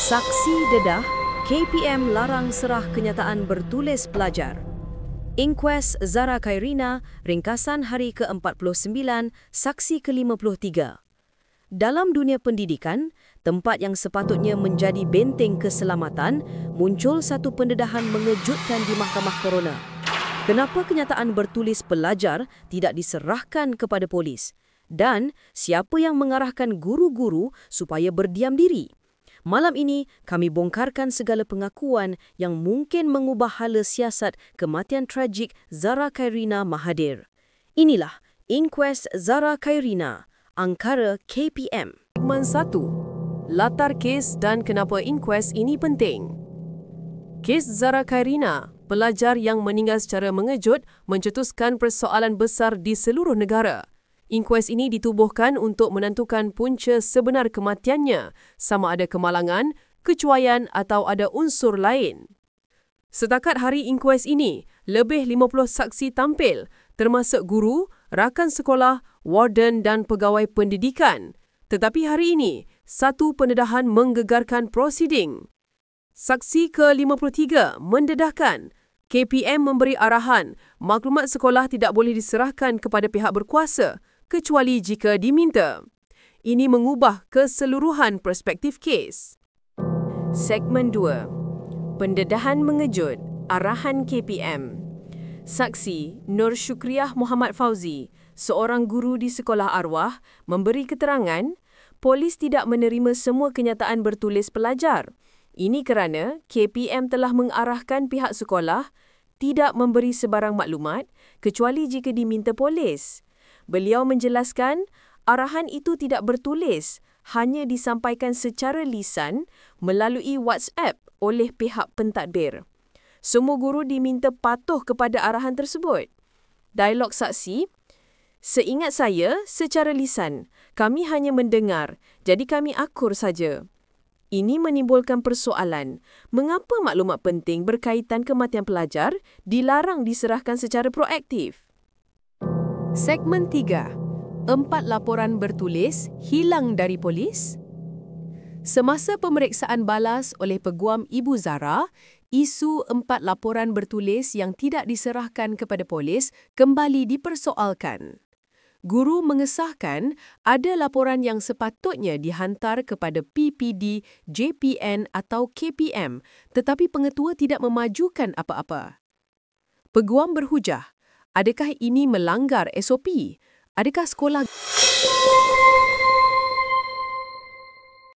Saksi dedah, KPM larang serah kenyataan bertulis pelajar. Inkues Zara Khairina, ringkasan hari ke-49, saksi ke-53. Dalam dunia pendidikan, tempat yang sepatutnya menjadi benteng keselamatan, muncul satu pendedahan mengejutkan di Mahkamah Corona. Kenapa kenyataan bertulis pelajar tidak diserahkan kepada polis? Dan siapa yang mengarahkan guru-guru supaya berdiam diri? Malam ini, kami bongkarkan segala pengakuan yang mungkin mengubah hala siasat kematian tragik Zara Khairina Mahathir. Inilah Inkues Zara Khairina, Angkara KPM. Segmen 1. Latar kes dan kenapa inkues ini penting. Kes Zara Khairina, pelajar yang meninggal secara mengejut, mencetuskan persoalan besar di seluruh negara. Inkues ini ditubuhkan untuk menentukan punca sebenar kematiannya, sama ada kemalangan, kecuaian atau ada unsur lain. Setakat hari inkues ini, lebih 50 saksi tampil, termasuk guru, rakan sekolah, warden dan pegawai pendidikan. Tetapi hari ini, satu pendedahan menggegarkan prosiding. Saksi ke-53 mendedahkan, KPM memberi arahan maklumat sekolah tidak boleh diserahkan kepada pihak berkuasa, kecuali jika diminta. Ini mengubah keseluruhan perspektif kes. Segmen 2. Pendedahan mengejut, arahan KPM. Saksi Nur Syukriah Muhammad Fauzi, seorang guru di Sekolah Arwah, memberi keterangan, polis tidak menerima semua kenyataan bertulis pelajar. Ini kerana KPM telah mengarahkan pihak sekolah tidak memberi sebarang maklumat kecuali jika diminta polis. Beliau menjelaskan, arahan itu tidak bertulis, hanya disampaikan secara lisan melalui WhatsApp oleh pihak pentadbir. Semua guru diminta patuh kepada arahan tersebut. Dialog saksi, seingat saya, secara lisan, kami hanya mendengar, jadi kami akur saja. Ini menimbulkan persoalan, mengapa maklumat penting berkaitan kematian pelajar dilarang diserahkan secara proaktif? Segmen 3. 4 laporan bertulis hilang dari polis. Semasa pemeriksaan balas oleh Peguam Ibu Zara, isu 4 laporan bertulis yang tidak diserahkan kepada polis kembali dipersoalkan. Guru mengesahkan ada laporan yang sepatutnya dihantar kepada PPD, JPN atau KPM, tetapi pengetua tidak memajukan apa-apa. Peguam berhujah, adakah ini melanggar SOP? Adakah sekolah